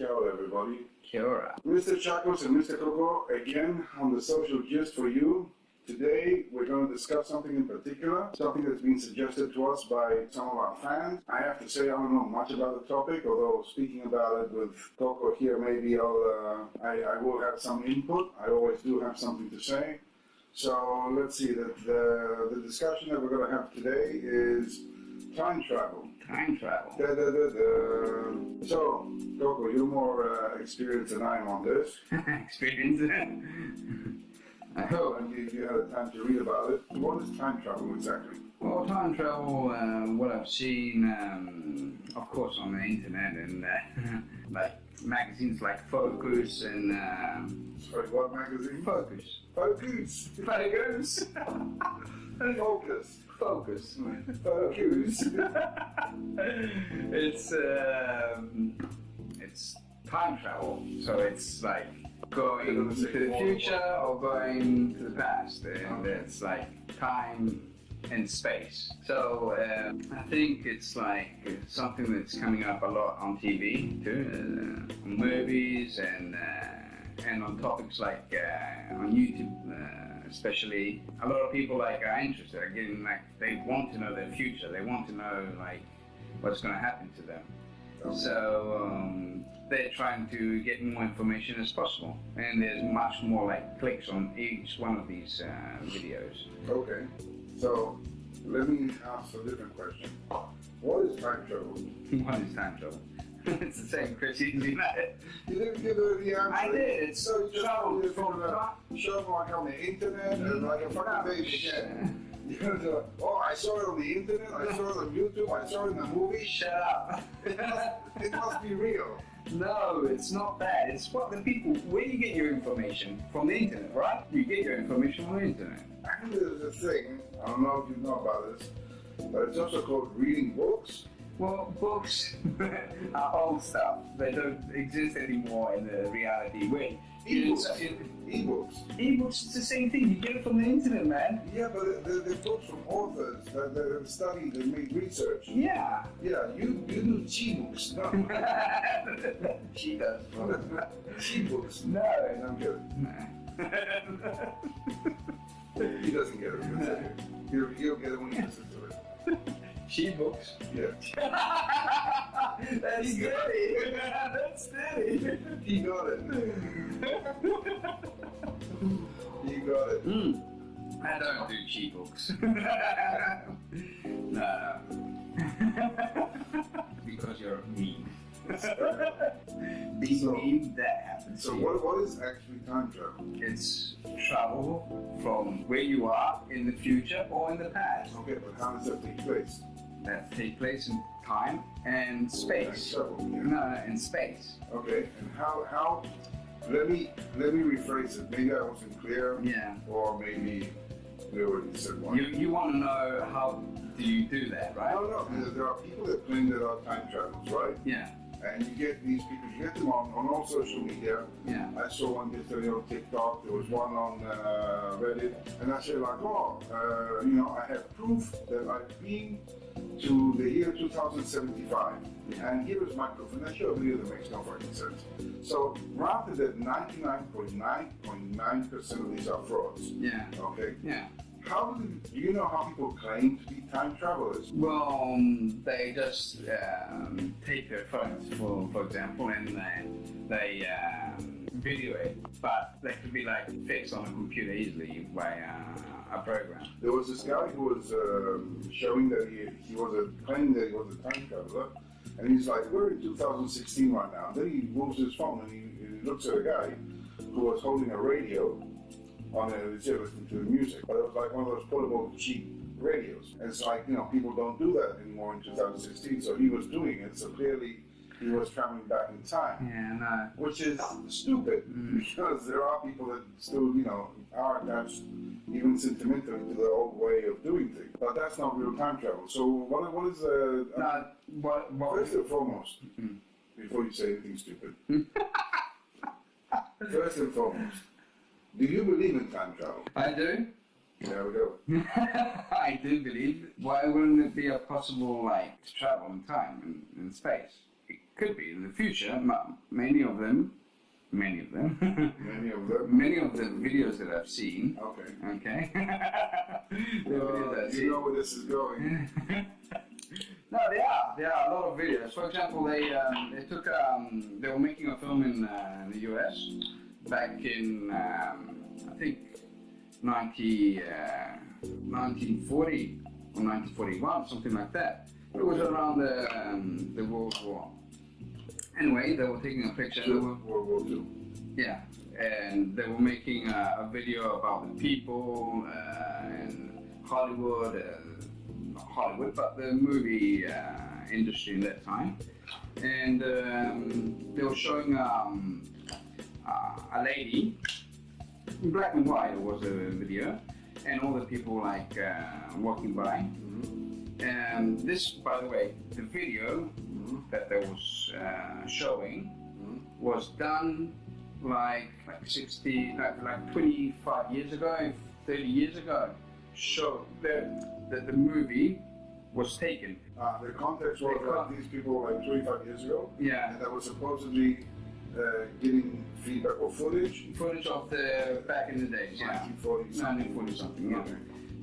Ciao everybody. Kia ora. Mr Chakkos and Mr Cocco again on the social gist for you. Today we're going to discuss something in particular, something that's been suggested to us by some of our fans. I have to say I don't know much about the topic, although speaking about it with Cocco here, maybe I will have some input. I always do have something to say. So let's see, the discussion that we're going to have today is time travel. Time travel. So, Cocco, you're more experienced than I am on this. Experience. I hope. And you had time to read about it. What is time travel exactly? Well, time travel, what I've seen, of course, on the internet and like magazines like Focus and... Sorry, what magazine? Focus. Focus! Focus. Focus! Focus. Focus! It's time travel, so it's like going to the future or going to the past, and it's like time and space. So I think it's like something that's coming up a lot on TV too, movies and on topics like on YouTube. Especially, a lot of people like are interested. Again, like they want to know their future. They want to know like what's going to happen to them. Okay. So they're trying to get more information as possible. And there's much more like clicks on each one of these videos. Okay, so let me ask a different question. What is time travel? What is time travel? It's the same question, you know. You didn't give the answer. I did. It's so you just travel from like on the internet and like a fucking page again. Oh, I saw it on the internet, I saw it on YouTube, I saw it in a movie. Shut up. It must be real. No, it's not that. It's what the people, where you get your information from the internet, right? You get your information from the internet. And there's a thing, I don't know if you know about this, but it's also called reading books. Well, books are old stuff. They don't exist anymore in the reality way. E-books. E-books, it's the same thing. You get it from the internet, man. Yeah, but they're books from authors that have studied and made research. Yeah. Yeah, you do G-books. No. She does. G-books. No. I'm kidding. He doesn't get it. He'll get it when he listens to it. She books. Yeah. That's steady. That's steady. He got it. He got it. I don't do cheap books. No. Because you're mean. Being mean, that happens. So what is actually time travel? It's travel from where you are in the future or in the past. Okay, but how does that take place? That take place in time and space. Time travel, yeah. No, in space. Okay, and how? Let me rephrase it. Maybe I wasn't clear. Yeah. Or maybe we already said one. You want to know how do you do that, right? No. There are people that claim that are time travelers, right? Yeah. And you get these people, you get them on all social media. Yeah. I saw one yesterday on TikTok, there was one on Reddit, and I said like, I have proof that I've been to the year 2075, and here is my proof, and I show a video that makes no fucking sense. So, granted that 99.9% of these are frauds. Yeah. Okay? Yeah. Do you know how people claim to be time travelers? Well, they just take their phones, for example, and they video it, but they could be like fixed on a computer easily by a program. There was this guy who was showing that he was claiming that he was a time traveler, and he's like, we're in 2016 right now. Then he moves his phone and he looks at a guy who was holding a radio on it, listening to the music, but it was like one of those portable cheap radios. And it's like, people don't do that anymore in 2016, so he was doing it, so clearly he was traveling back in time. Yeah, no. Which is stupid, because there are people that still, are attached, even sentimentally, to the old way of doing things. But that's not real time travel. So what is... First and foremost, before you say anything stupid, first and foremost, do you believe in time travel? I do. There we go. I do believe. Why wouldn't it be a possible, to travel in time and in space? could be in the future. Many of them. Many of them. Many of the videos that I've seen. Okay. The you know where this is going. No, there are a lot of videos. For example, they took they were making a film in the US back in I think 1940 or 1941, something like that. It was around the World War. Anyway, they were taking a picture. World War II. Yeah, and they were making a video about the people and Hollywood. Not Hollywood, but the movie industry in that time. And they were showing a lady, in black and white it was a video, and all the people like walking by. And this, by the way, the video that they was showing was done like 25 years ago, 30 years ago. Show that the movie was taken. The context was like these people like 25 years ago. Yeah. And that was supposedly getting feedback or footage. Footage of the back in the days, 1940 something. Yeah. Okay.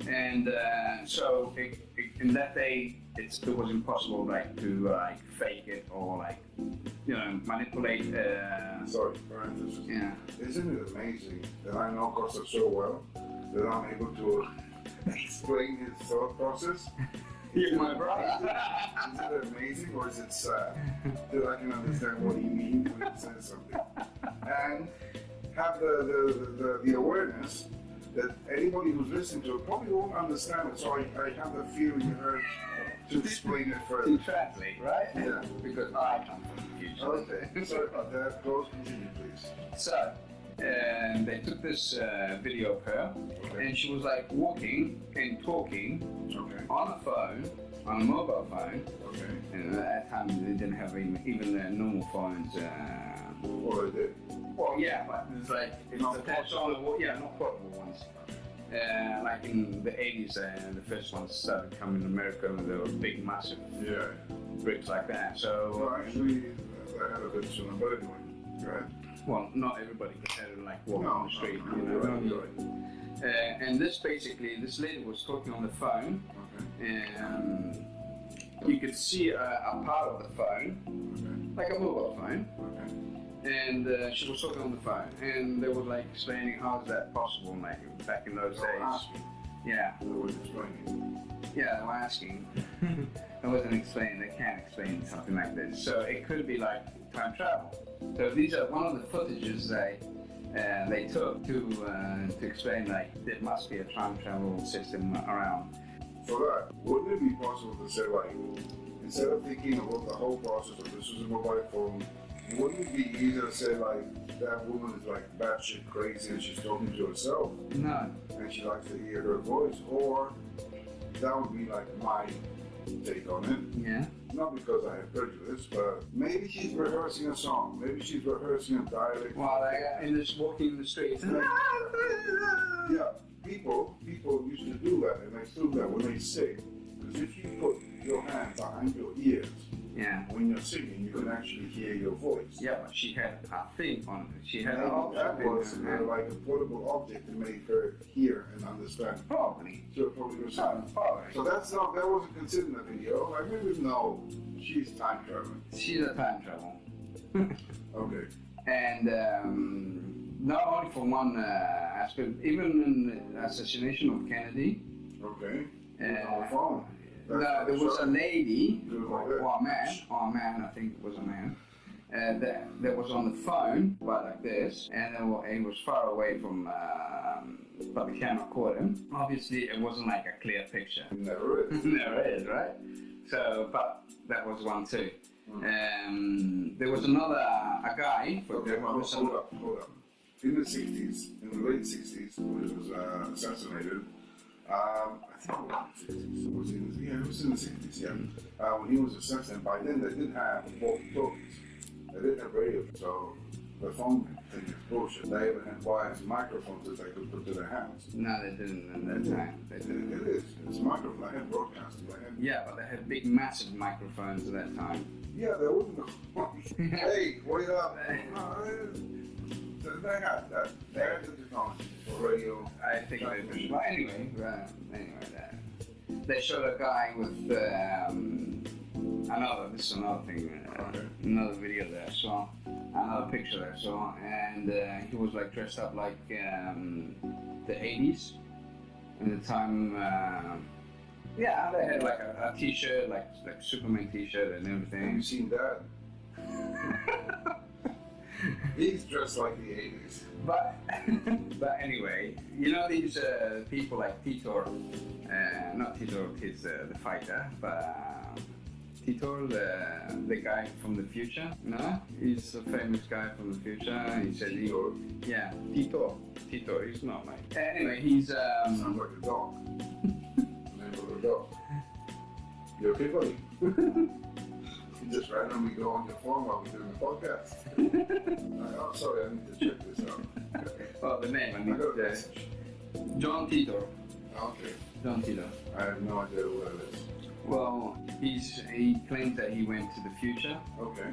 And so in that day, it was impossible like to fake it or like manipulate. Sorry, parenthesis. Yeah. Isn't it amazing that I know Costa so well that I'm able to explain his thought process? You're my brother. Is it amazing or is it sad that I can understand what he means when he says something? And have the awareness that anybody who's listening to it probably won't understand it, so I have the feeling and urge to explain it further. To translate, right? Yeah. Because I come from the future. Okay, sorry about that. Close, continue please. So, and they took this video of her, and she was like walking and talking on a phone, on a mobile phone. Okay. And at that time they didn't have even the normal phones. Well, they did. Well, yeah, but it's like not portable ones. Like in the 80s, the first ones started coming in America, and they were big, massive bricks like that. So well, actually, I had a bit sooner, but anyway, right. Well, not everybody could have like walk on the street, Right. And this lady was talking on the phone, and you could see a part of the phone, like a mobile phone. And she was talking on the phone, and they were like explaining how is that possible, like back in those days. Yeah. They were explaining. Yeah, they were asking. I wasn't explaining. They can't explain something like this. So it could be like time travel. So these are one of the footages they took to explain like there must be a time travel system around. For that, wouldn't it be possible to say like, instead of thinking about the whole process of this is a mobile phone, wouldn't it be easier to say like that woman is like batshit crazy and she's talking to herself? No. And she likes to hear her voice, or that would be like my take on it. Yeah. Not because I have prejudice, but maybe she's rehearsing a song. Maybe she's rehearsing a dialect. Well, like in this walking in the street. Yeah, people used to do that, and they still do that when they sing. Because if you put your hand behind your ears, when you're singing, you can actually hear your voice. Yeah, but she had a thing on it. She had that was like a portable object to make her hear and understand. Probably. So probably was probably. So that wasn't considered in the video. I really know she's time traveling. She's a time travel. Okay. And not only for one aspect, even in the assassination of Kennedy. Okay. On the phone. No, there was a lady, or a man, I think it was a man, that was on the phone, but like this, and he was far away from, but the camera caught him. Obviously, it wasn't like a clear picture. Never is. Never is, right? So, but that was one too. There was a guy. Hold up. In the 60s, in the late 60s, when he was assassinated, I think it was in the 60s. It was in the 60s, when he was assassinated, by then they did have walkie-talkies. They didn't have radio. So The phone thing is bullshit. They even had wires and microphones that they could put to their hands. No, they didn't at that time. They didn't. It is. It's microphone. They had broadcasting. They had... Yeah, but they had big, massive microphones at that time. Yeah, they wouldn't have. Hey, what do you have? No, they had that. They had the technology for radio. I think they did. But anyway, they showed a guy with this is another thing, another video that I saw, another picture that I saw, and he was like dressed up like the 80s. In the time, yeah, they had like a t-shirt, like Superman t-shirt and everything. Have you seen that? He's dressed like the 80s. But anyway, you know these people like Titor, not Titor, he's the fighter, but Titor, the guy from the future, no? He's a famous guy from the future. He said Titor? Yeah, Titor, he's not like... Anyway, he's... Sounds like a dog. Name of a dog. You okay, buddy? You just randomly go on your phone while we're doing the podcast. Oh, sorry, I need to check this out. Well, the name, I I need got a to... message. John Titor. Okay. John Titor. I have no idea who that is. Well, he claims that he went to the future. Okay.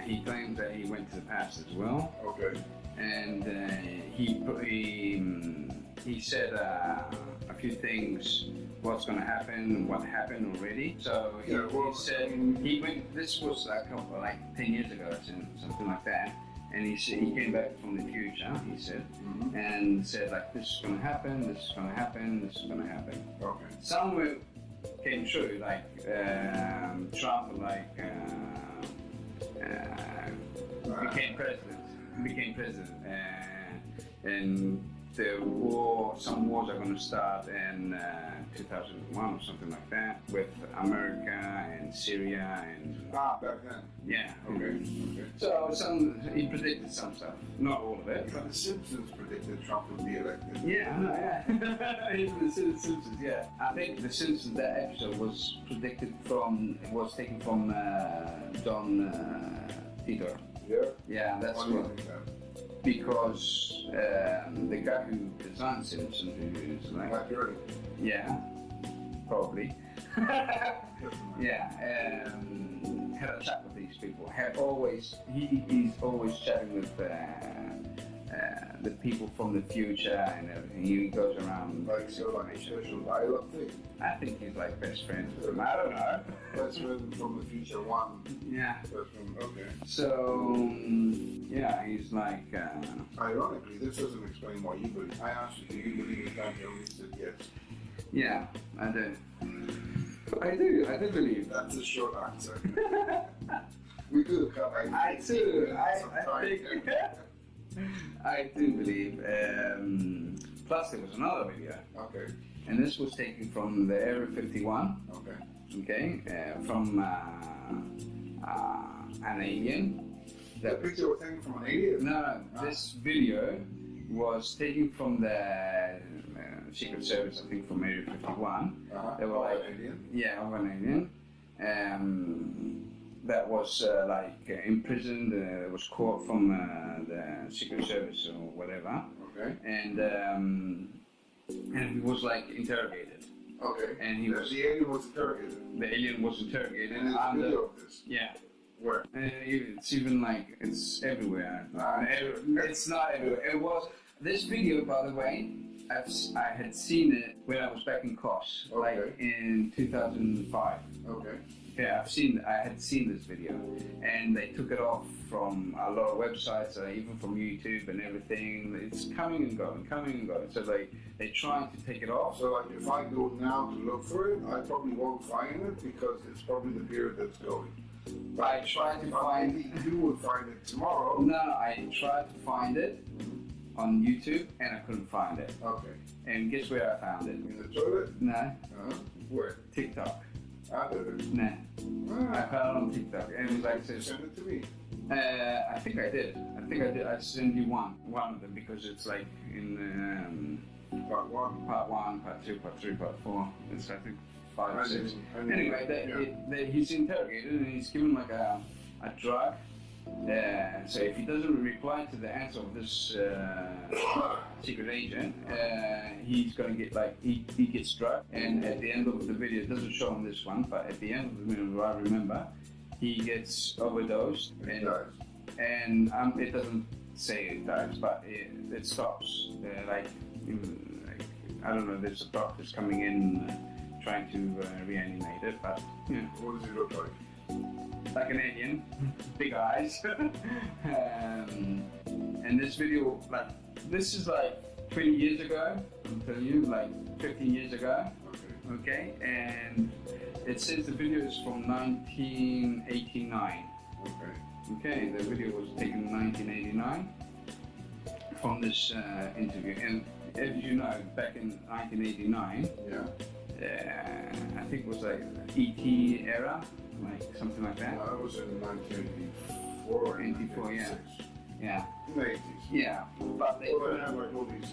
He claims that he went to the past as well. Okay. And he said a few things, what's going to happen, what happened already. So he said he went. This was a couple, like 10 years ago, or something like that. And he said he came back from the future. He said, and said like this is going to happen, this is going to happen, this is going to happen. Okay. Some came true, like Trump, like became president, and some wars are going to start in 2001 or something like that with America and Syria and back then. yeah. Okay. So he predicted some stuff, not all of it. But the Simpsons predicted Trump would be elected. Yeah, no, yeah. Even the Simpsons, yeah. I think the Simpsons, that episode was taken from Don Titor. Yeah. Yeah, that's Why do you what. think that? Because the guy who designed Simpsons, who is like, Like Jordan. yeah, probably, yeah, had a chat with these people. He's always chatting with the people from the future and everything. He goes around Like so, like a special dialogue thing. I think he's like best friends with them. I don't know. Best friend from the future one. Yeah. Best friend. Okay. So yeah, he's like. Ironically, this doesn't explain why you believe. I asked you, do you believe in time travel? You said yes. Yeah, I do. I do believe. That's a short answer. We could have cut. I do. I do believe. Plus, there was another video, Okay. and this was taken from the Area 51. Okay. Okay, from an alien. That picture was taken from an alien. No, this video was taken from the Secret Service, I think, from Area 51. They were like, an alien. yeah, of an alien. That was imprisoned, was caught from the Secret Service or whatever, Okay. and he was like interrogated. Okay. And the alien was interrogated. The alien was interrogated. And there's a video of this. Yeah. Where? It's even like it's everywhere. It's not everywhere. It was this video, by the way. I had seen it when I was back in Kos, like in 2005. Okay. Yeah, I had seen this video, and they took it off from a lot of websites, even from YouTube and everything. It's coming and going. So they trying to take it off. So like if I go now to look for it, I probably won't find it because it's probably the period that's going. But I tried to find it. You would find it tomorrow. No, I tried to find it on YouTube, and I couldn't find it. Okay. And guess where I found it? In the toilet? No. Where? TikTok. I did it. No. I found it on TikTok, and it was like this. Send it to me. I think I did. I sent you one of them because it's like in Part 1. part 1, part 2, part 3, part 4. It's I think 5 or 6. I didn't- Anyway, he's interrogated and he's given like a drug, So if he doesn't reply to the answer of this secret agent, he's going to get like, he gets struck, and at the end of the video, it doesn't show on this one, but at the end of the video, I remember, he gets overdosed, and it doesn't say it dies, but it stops. Like, I don't know, there's a doctor's coming in trying to reanimate it, but you know. What does he look like? Like an alien, big eyes. And this video, like, this is like 20 years ago, I'm telling you, like 15 years ago. Okay, and it says the video is from 1989. Okay, the video was taken in 1989 from this interview. And as you know, back in 1989, I think it was like ET era, like something like that. That was in 1984. 84, yeah. Yeah. In the 80s. Yeah, but they Well, they had like all these,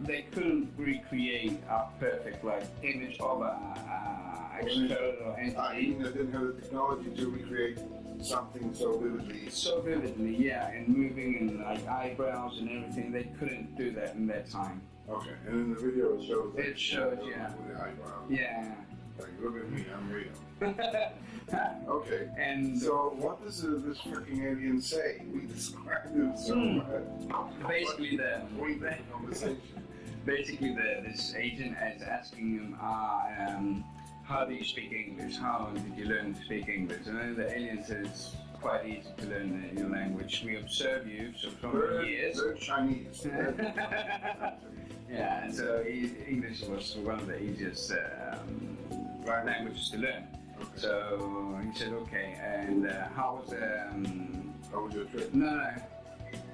they couldn't recreate a perfect like image of a external I entity. mean, they didn't have the technology to recreate something so vividly. So vividly, yeah, and moving and like eyebrows and everything, they couldn't do that in that time. Okay, and in the video it shows. It shows, yeah. With the eyebrows. Yeah. Like, look at me, I'm real. Okay. And So what does this freaking alien say? We described it so much. basically this agent is asking him, how do you speak English? How did you learn to speak English? And then the alien says, it's quite easy to learn your language. We observe you so for years. They're Chinese. Yeah, and so English was one of the easiest languages to learn. Okay. So he said, okay, and how was How was your trip? no,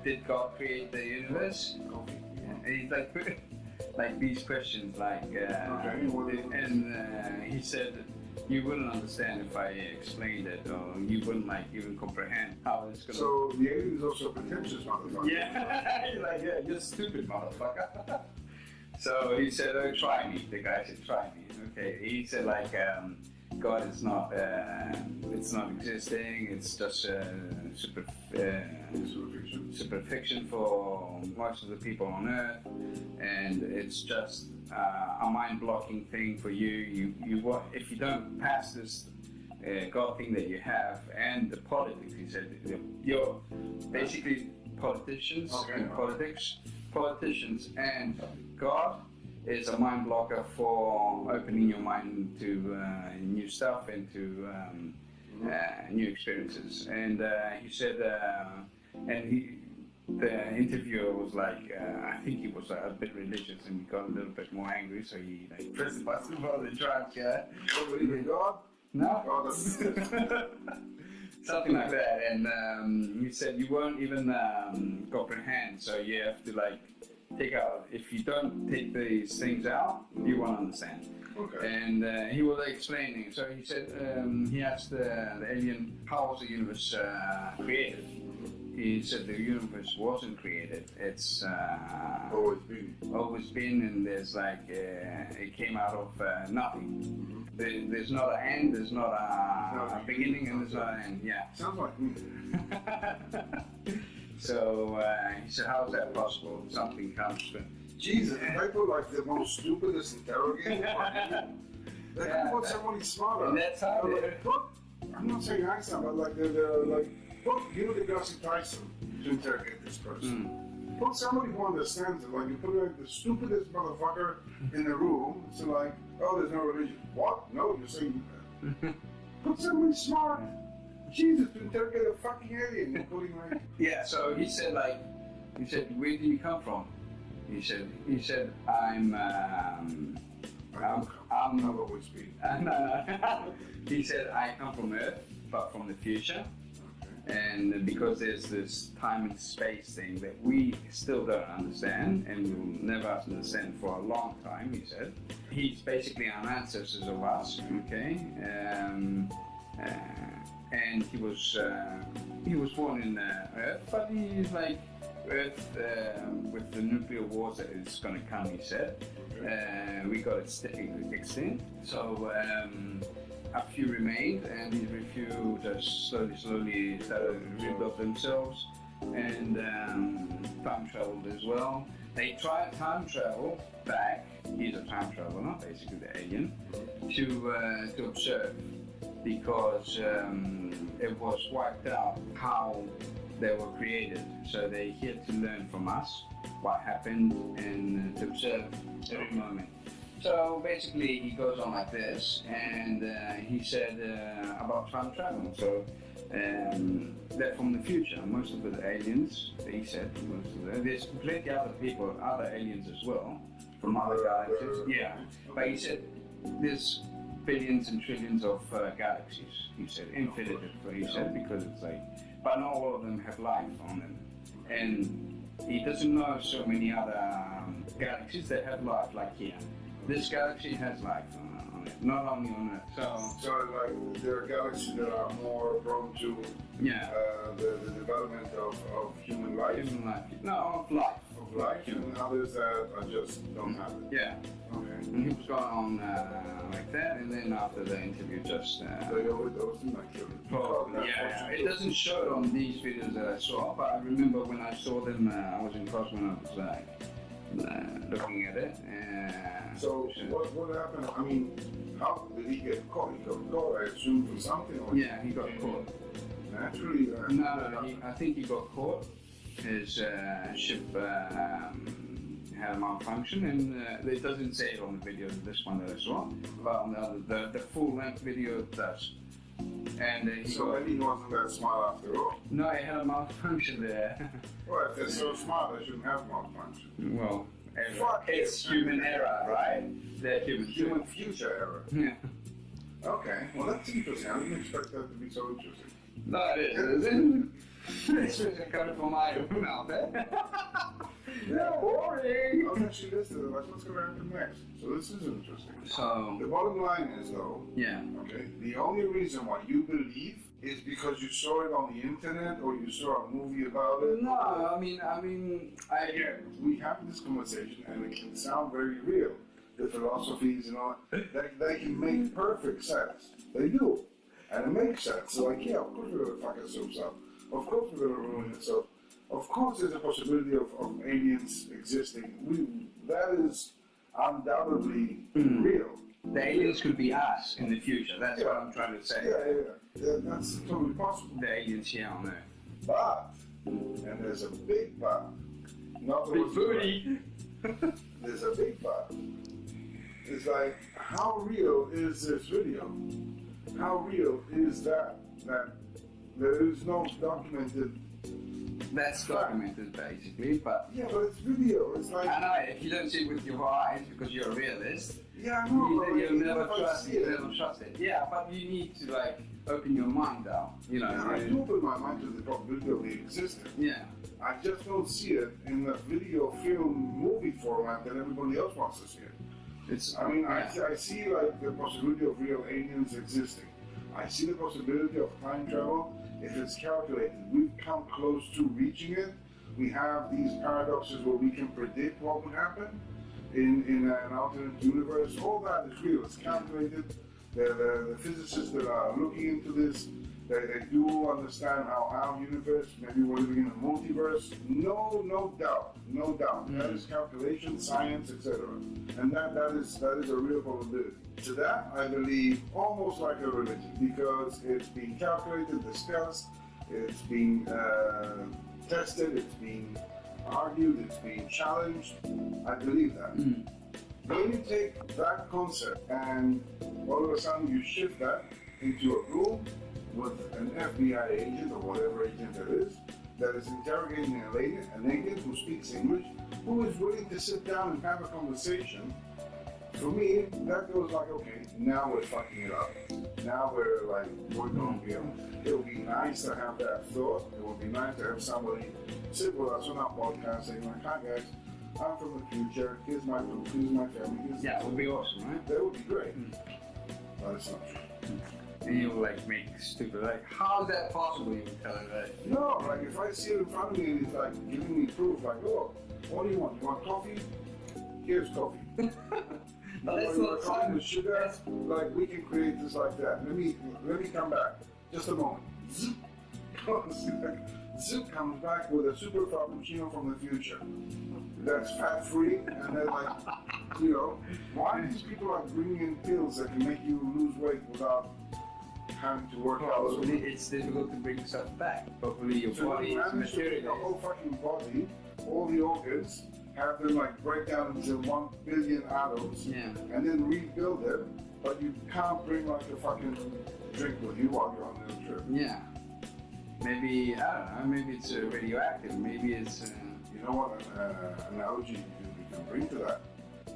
did God create the universe? And he's like these questions, like, and he said, you wouldn't understand if I explained it, or you wouldn't like even comprehend how it's gonna. So the alien is also a pretentious motherfucker. Yeah, he's like, yeah, you're stupid, motherfucker. So he said, oh, try me. The guy said, try me. Okay, he said like, God is not, it's not existing. It's just super fiction for most of the people on Earth, and it's just a mind-blocking thing for you. You if you don't pass this God thing that you have, and the politics, he said, you're basically politicians and politicians and God is a mind blocker for opening your mind to new stuff and to new experiences. And he said, the interviewer was like, I think he was a bit religious and he got a little bit more angry, so he like pressed the button for the drunk. Don't believe in God? No. God doesn't exist. Something like that. And he said you won't even comprehend, so you have to like take out. If you don't take these things out, you won't understand. Okay. And he was explaining. So he said he asked the alien, how was the universe created? He said the universe wasn't created. It's always been, and there's like it came out of nothing. There's not an end. There's not a beginning, and there's not an end. Yeah. Sounds like me. So he said, how is that possible? Something comes from. Jesus, they put like the most stupidest interrogator. They could put somebody smarter. And that's how I'm not saying Einstein, but like they're like, put Neil deGrasse Tyson to interrogate this person. Put somebody who understands it. Like you put like the stupidest motherfucker in the room. It's like, oh, there's no religion. What? No, you're saying. Put somebody smart. Jesus, to interrogate a fucking alien, including like. Yeah. So he said, where do you come from? He said, I'm always been. No. He said, I come from Earth, but from the future. And because there's this time and space thing that we still don't understand and will never understand for a long time, he said. He's basically an ancestor of us, okay? And he was born in Earth, but he's like Earth with the nuclear wars that is going to come, he said. We got extinct. So a few remained, and these few just slowly started to rebuild themselves and time traveled as well. They tried time travel back. He's a time traveler, basically the alien, to observe, because it was wiped out how they were created. So they're here to learn from us what happened and to observe every moment. So basically he goes on like this, and he said about time travel. So they're from the future. Most of the aliens, he said, there's plenty other people, other aliens as well, from other galaxies. Yeah, but he said there's billions and trillions of galaxies. He said infinite. He said, because it's like, but not all of them have life on them, and he doesn't know so many other galaxies that have life like here. This galaxy has life on it, not only on Earth. So like there are galaxies that are more prone to the development of human life. Human life. No, of life. Of life, and others that are just don't have it. Yeah. Okay. And he was going on like that, and then after the interview, just. They overdosed and like killed it. Probably, yeah. It doesn't show it on these videos that I saw, but I remember when I saw them, I was in class when I was looking at it. So what happened? I mean, how did he get caught? He got caught, I assume, for something. Or yeah, he got caught. Naturally. I think he got caught. His ship had a malfunction, and it doesn't say it on the video, this one that I saw, but on the full-length video it does. And so maybe he wasn't that smart after all. No, he had a malfunction there. Well, if they're so smart, they shouldn't have malfunction. Well, it's human error, right? They're human future error. Yeah. Okay, well that's interesting. I didn't expect that to be so interesting. No, it isn't. It's coming from my mouth, eh? Yeah, boring! I was actually listening, like what's going to happen next. So this is interesting. So the bottom line is though, yeah. Okay, the only reason why you believe is because you saw it on the internet or you saw a movie about it. No, I mean, again, we have this conversation and it can sound very real. The philosophies and all, they can make perfect sense. They do. And it makes sense. So like, yeah, of course we're going to fuck ourselves up. Of course we're going to ruin it. So, of course there's a possibility of aliens existing. That is undoubtedly real. The aliens could be us in the future. That's what I'm trying to say. Yeah, that's totally possible. The aliens here on Earth. But, and there's a big but. Not big booty. There's a big but. It's like, how real is this video? How real is that there is no documented? That's documented basically, but yeah, but it's video. It's like I know if you don't see it with your eyes because you're a realist. Yeah, I know. You'll never trust it. Never trust it. Yeah, but you need to like open your mind out. You know. Yeah, I do open my mind to the probability of the existence. Yeah. I just don't see it in the video, film, movie format that everybody else wants to see it. I see like the possibility of real aliens existing. I see the possibility of time travel if it's calculated. We've come close to reaching it. We have these paradoxes where we can predict what would happen in an alternate universe. All that is real. It's calculated. The physicists that are looking into this, they do understand how our universe, maybe we're living in a multiverse. No doubt. That is calculation, science, etc. And that is a real probability. To that, I believe almost like a religion, because it's being calculated, discussed, it's being tested, it's being argued, it's being challenged. I believe that. When you take that concept and all of a sudden you shift that into a room with an FBI agent or whatever agent there is that is interrogating an alien who speaks English, who is willing to sit down and have a conversation, for me, that goes like, okay, now we're fucking it up. Now we're going to be able. It would be nice to have that thought. It would be nice to have somebody sit with us on our podcast saying like, hi guys, I'm from the future, here's my group, here's my family. Yeah, it would be awesome, right? That would be great. But it's not true. And you'll like make stupid, like, how is that possible? You would tell it that. No, like if I see it in front of me and it's like giving me proof, like, oh, what do you want? You want coffee? Here's coffee. No, let's when you were not talking talk. to sugar, like we can create this like that. Let me come back. Just a moment. Zip. Zip comes back with a super frappuccino from the future. That's fat free, and then like, you know, why these people are bringing in pills that can make you lose weight without having to work out? Probably it's difficult to bring stuff back. Probably your So body you is manage to take the materialized. whole fucking body, all the organs, have them like break down into 1 billion atoms, Yeah. and then rebuild them, but you can't bring like a fucking drink with you while you're on the trip. Yeah. Maybe, I don't know, maybe it's radioactive, maybe it's... You know what analogy you can bring to that?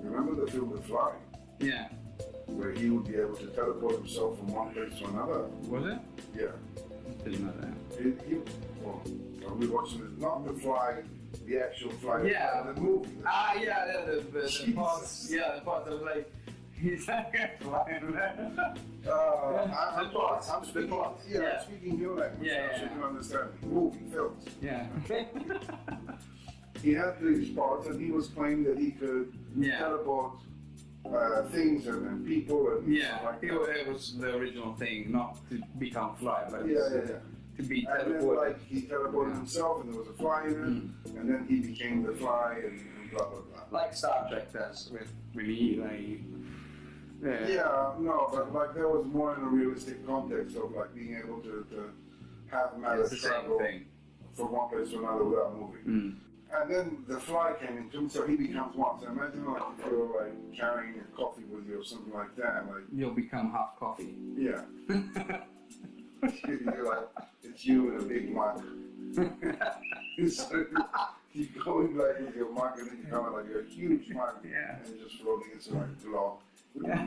Remember the film The Fly, yeah. where he would be able to teleport himself from one place to another? Was it? Yeah. Didn't know that. Well, we watched it, not The Fly, the actual Fly, Yeah. the movie. Ah, yeah, the Jesus. parts, yeah, the parts of like, he's like flying there. I'm speaking, Yeah. I'm speaking your language, Yeah, so yeah. you understand me. Movie, films. Yeah. He had these parts, and he was claiming that he could Yeah. teleport things and people and stuff Yeah, like that. it was the original thing, not to become fly, but Yeah. to be And then teleported. like he teleported himself, and there was a fly in it, and then he became the fly, and blah blah blah. Like Star Trek does with really, like... Yeah, no, but like there was more in a realistic context of like being able to have matter It's the same travel thing. from one place to another without moving. Mm. And then the fly came into him, so he becomes one. So imagine like if you're like carrying a coffee with you or something like that, like You'll become half coffee. yeah, you're like it's you in a big mug. So you go in like with your mug, and then you come out like a huge mug, Yeah. and you're just floating into like a blob. Yeah.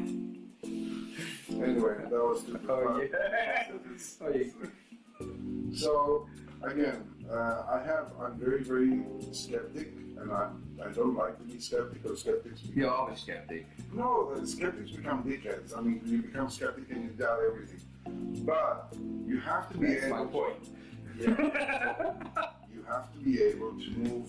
Anyway, that was stupid. Oh, but yeah. it's- Oh, yeah. So again, I'm very, very skeptic, and I don't like to be skeptic, because skeptics You're always skeptic. no, the skeptics become dickheads. I mean, you become skeptic and you doubt everything. But you have to be That's able my point. you have to be able to move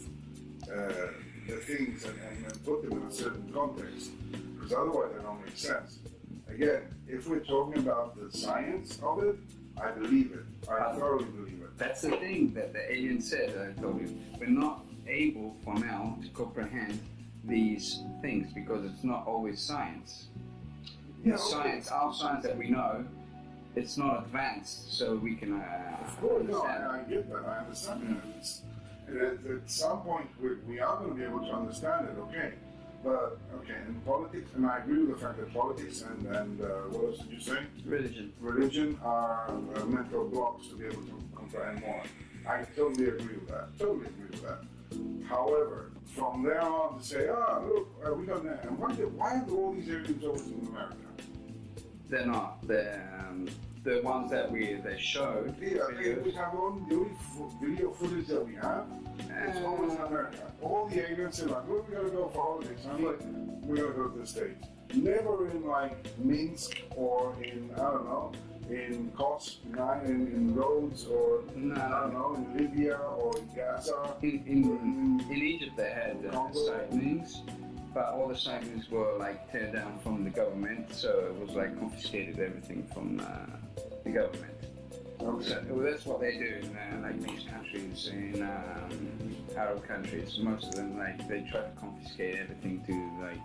the things and put them in a certain context, because otherwise they don't make sense. Again, if we're talking about the science of it, I believe it. I thoroughly believe it. That's the thing that the alien said, I told you. We're not able for now to comprehend these things because it's not always science. Yeah, Science, our science that we know, it's not advanced, so we can Of course, no, understand. I get that. I understand that. And at some point, we are going to be able to understand it, okay. But, okay, in politics, and I agree with the fact that politics and what else did you say? Religion. Religion are mental blocks to be able to comprehend more. I totally agree with that. Totally agree with that. However, from there on to say, look, we got that. And why are all these aliens always in America? They're not. The ones that they showed. Yeah, we have the only video footage that we have. It's always in America. All the aliens say like, we gotta go for holidays. I'm like, we gotta go to the States. Never in like Minsk or in, I don't know, in Kos, in Rhodes or, No. I don't know, in Libya or in Gaza. In Egypt they had Congo. sightings, but all the sightings were like teared down from the government, so it was like confiscated everything from the government. Okay. So well, that's what they do in like these countries, in Arab countries. Most of them like they try to confiscate everything to like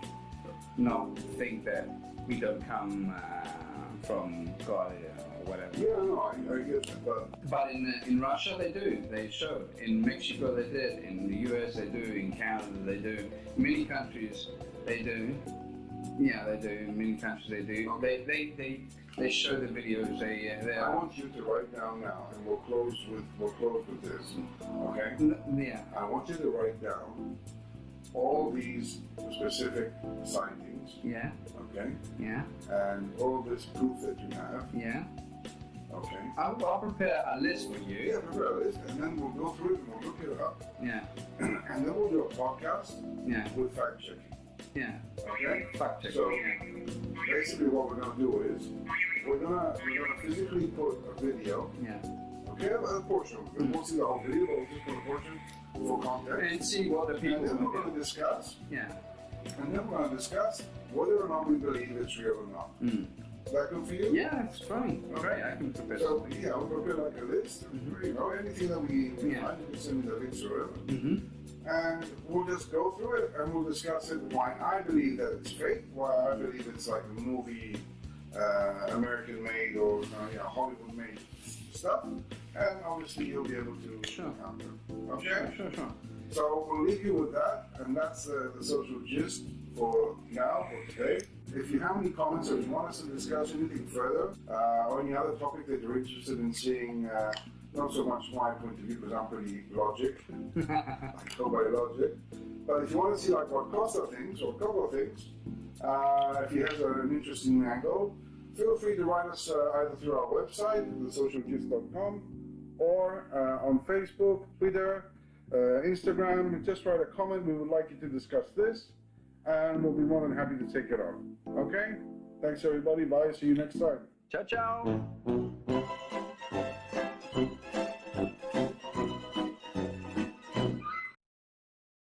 not think that we don't come from God or whatever. Yeah, no, I get that, But in Russia they do. They show. In Mexico they did. In the US they do. In Canada they do. Many countries they do. Yeah, they do. In many countries they do. They show the videos. They I want you to write down now, and we'll close with this, okay? Yeah. I want you to write down all these specific sightings, Yeah. okay? Yeah. And all this proof that you have, Yeah. okay? I'll prepare a list for you. Yeah, prepare this, and then we'll go through it and we'll look it up. Yeah. And then we'll do a podcast Yeah. with fact checking, Yeah. okay? Fact check. So Yeah. basically what we're gonna do is we're gonna physically put a video, Yeah. okay, a portion of it. We won't see the whole video, but we'll just put a portion for context. And see what the And people. then we're gonna discuss Yeah. and then we're going to discuss whether or not we believe it's real or not. Is that good for you? Yeah, it's fine. Okay, I can prepare So, something. yeah, we'll prepare like a list. You know, anything that we find, you can send me the links or whatever. And we'll just go through it and we'll discuss it, why I believe that it's fake, why I believe it's like a movie, American-made or Hollywood-made stuff, and obviously you'll be able to counter. Okay? Sure. So we'll leave you with that, and that's the social gist for now, for today. If you have any comments or you want us to discuss anything further, or any other topic that you're interested in seeing, not so much my point of view because I'm pretty logic, I go by logic, but if you want to see like what Costa thinks or a couple of things, if he has an interesting angle, feel free to write us either through our website, thesocialgist.com, or on Facebook, Twitter, Instagram. Just write a comment. We would like you to discuss this, and we'll be more than happy to take it on. Okay? Thanks everybody. Bye. See you next time. Ciao, ciao.